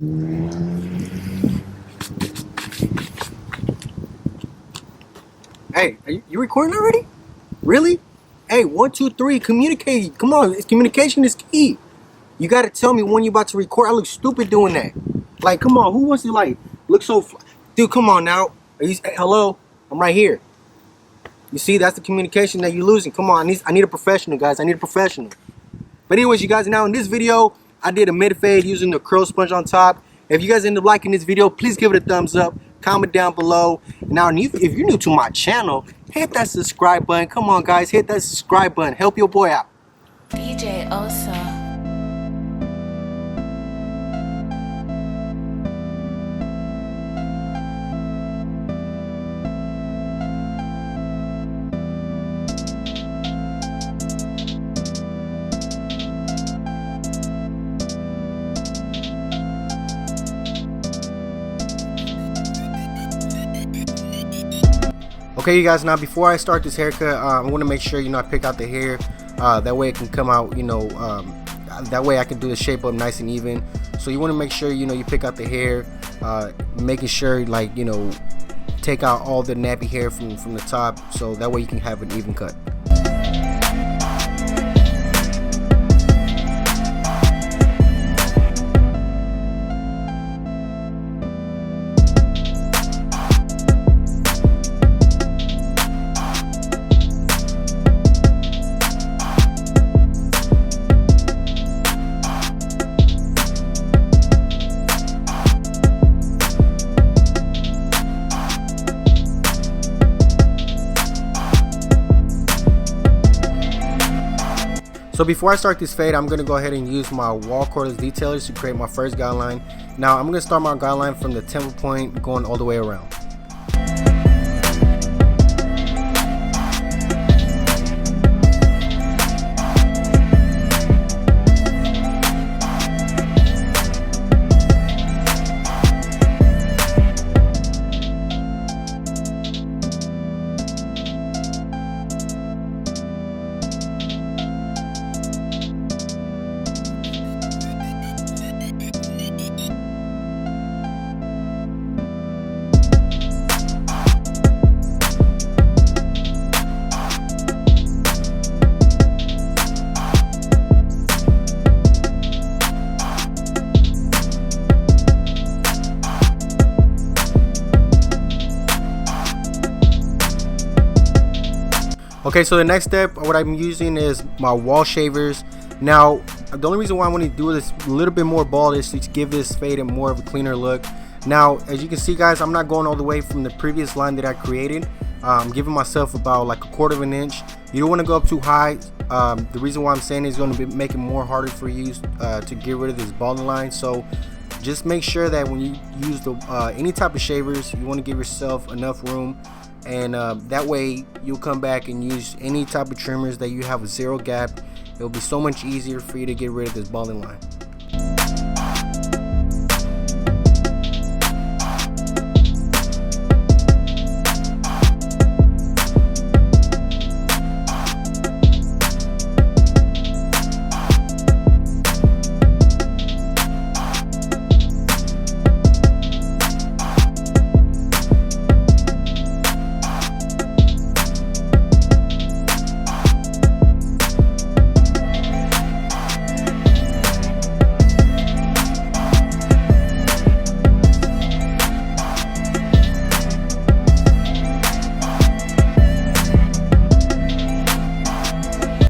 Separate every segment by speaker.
Speaker 1: Hey, are you recording already? Really? Hey, 1, 2, 3, communicate. Come on, communication is key. You gotta tell me when you're about to record. I look stupid doing that. Like, come on, who wants to look so? Dude, come on now. Hey, hello, I'm right here. You see, that's the communication that you're losing. Come on, I need a professional, guys. I need a professional. But anyways, you guys, now in this video, I did a mid fade using the curl sponge on top. If you guys end up liking this video, please give it a thumbs up. Comment down below. Now, if you're new to my channel, hit that subscribe button. Come on, guys, hit that subscribe button. Help your boy out.
Speaker 2: DJ Osa.
Speaker 1: Okay, you guys, now before I start this haircut, I want to make sure, I pick out the hair. That way it can come out, that way I can do the shape up nice and even. So you want to make sure, you pick out the hair, making sure, take out all the nappy hair from the top. So that way you can have an even cut. So before I start this fade, I'm going to go ahead and use my wall cordless detailers to create my first guideline. Now I'm going to start my guideline from the temple point going all the way around. Okay, so the next step, what I'm using is my wall shavers. Now, the only reason why I want to do this a little bit more bald is to give this fade a more of a cleaner look. Now, as you can see, guys, I'm not going all the way from the previous line that I created. I'm giving myself about like 1/4 of an inch. You don't want to go up too high. The reason why I'm saying is going to be making it more harder for you to get rid of this balding line. So just make sure that when you use any type of shavers, you want to give yourself enough room. And that way you'll come back and use any type of trimmers that you have a zero gap. It'll be so much easier for you to get rid of this balding line.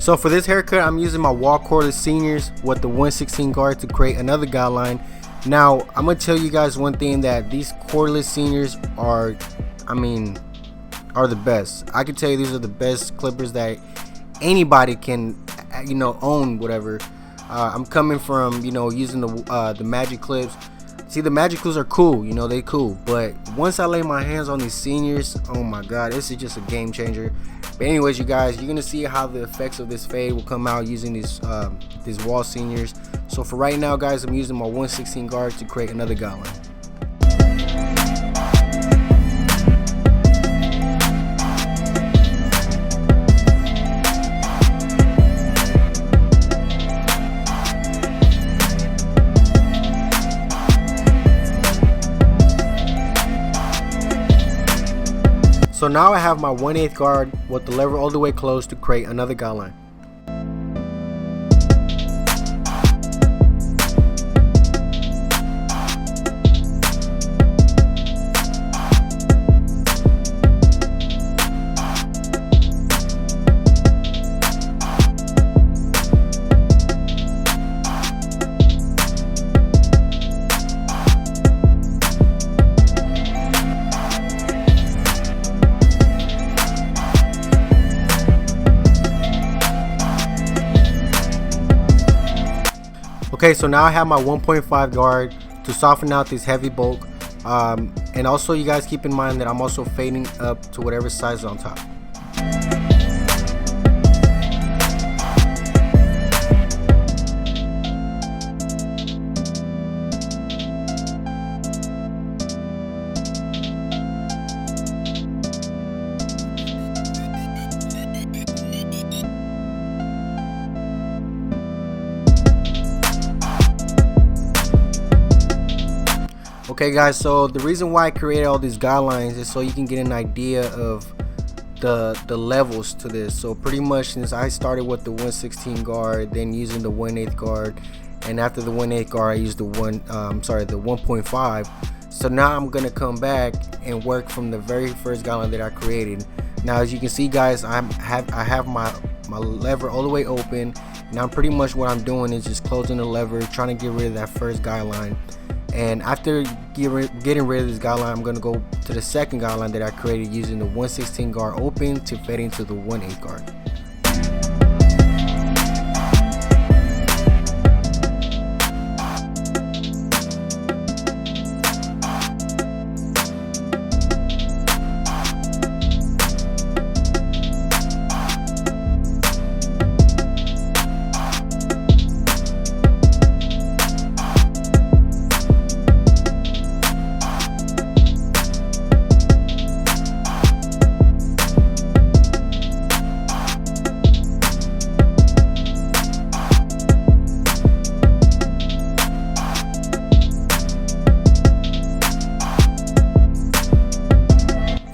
Speaker 1: So for this haircut, I'm using my wall cordless seniors with the 1/16 guard to create another guideline. Now, I'm gonna tell you guys one thing, that these cordless seniors are the best. I can tell you these are the best clippers that anybody can, own, whatever. I'm coming from, using the magic clips. See, the magic clips are cool, they cool. But once I lay my hands on these seniors, oh my God, this is just a game changer. But anyways, you guys, you're gonna see how the effects of this fade will come out using these wall seniors. So for right now, guys, I'm using my 1/16 guard to create another guideline. So now I have my 1/8 guard with the lever all the way closed to create another guideline. Okay, so now I have my 1.5 guard to soften out this heavy bulk, and also you guys keep in mind that I'm also fading up to whatever size is on top. Okay guys, so the reason why I created all these guidelines is so you can get an idea of the levels to this. So pretty much since I started with the 1/16 guard, then using the 1/8 guard, and after the 1/8 guard I used the 1.5. So now I'm gonna come back and work from the very first guideline that I created. Now as you can see guys, I have my lever all the way open. Now pretty much what I'm doing is just closing the lever, trying to get rid of that first guideline. And after getting rid of this guideline, I'm going to go to the second guideline that I created using the 1/16 guard open to fade into the 1/8 guard.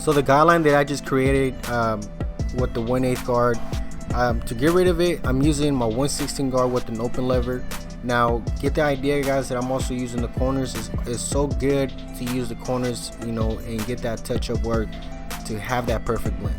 Speaker 1: So the guideline that I just created with the 1/8 guard, to get rid of it, I'm using my 1/16 guard with an open lever. Now get the idea guys that I'm also using the corners. It's so good to use the corners, you know, and get that touch up work to have that perfect blend.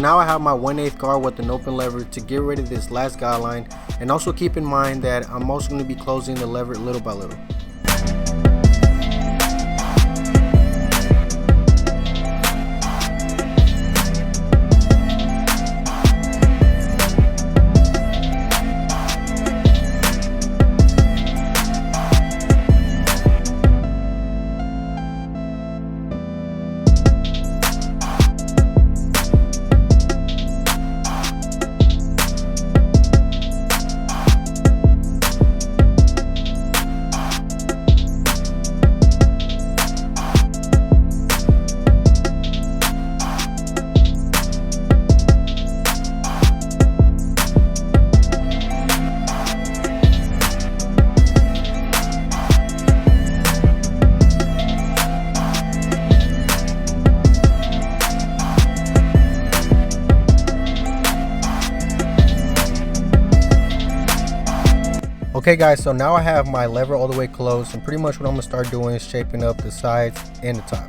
Speaker 1: Now I have my 1/8 guard with an open lever to get rid of this last guideline, and also keep in mind that I'm also going to be closing the lever little by little. Okay guys, so now I have my lever all the way closed, and pretty much what I'm going to start doing is shaping up the sides and the top.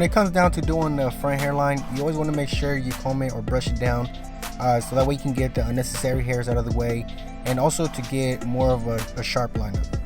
Speaker 1: when it comes down to doing the front hairline, you always want to make sure you comb it or brush it down, so that way you can get the unnecessary hairs out of the way, and also to get more of a sharp lineup.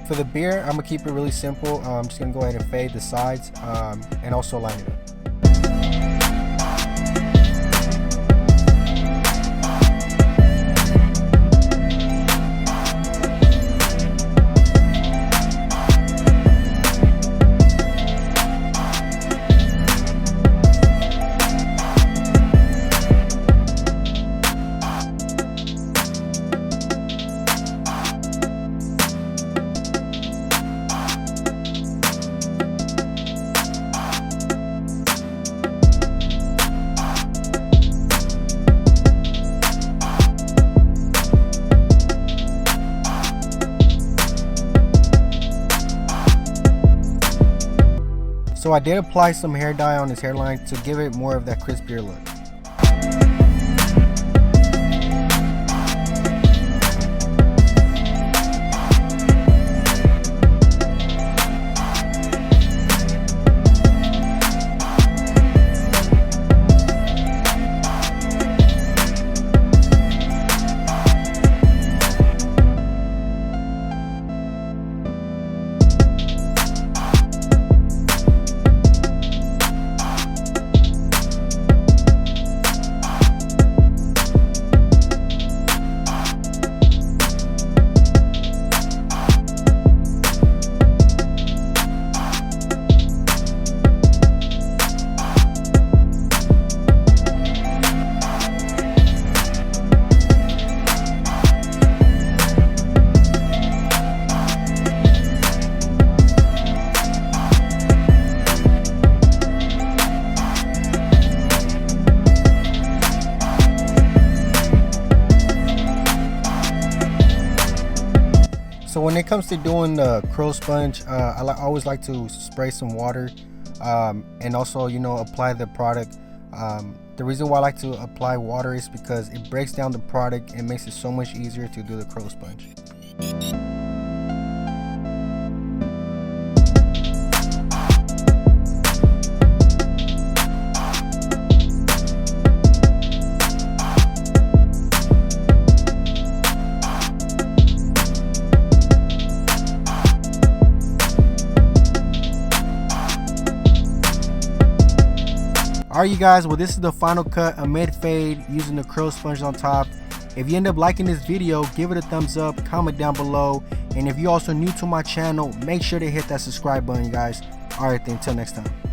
Speaker 1: For the beard, I'm gonna keep it really simple. I'm just gonna go ahead and fade the sides and also line it up. So I did apply some hair dye on his hairline to give it more of that crispier look. So when it comes to doing the curl sponge, I always like to spray some water and also, apply the product. The reason why I like to apply water is because it breaks down the product and makes it so much easier to do the curl sponge. Alright you guys, well this is the final cut, a mid fade using the curl sponge on top. If you end up liking this video, give it a thumbs up, comment down below, and if you're also new to my channel, make sure to hit that subscribe button guys. Alright then, until next time.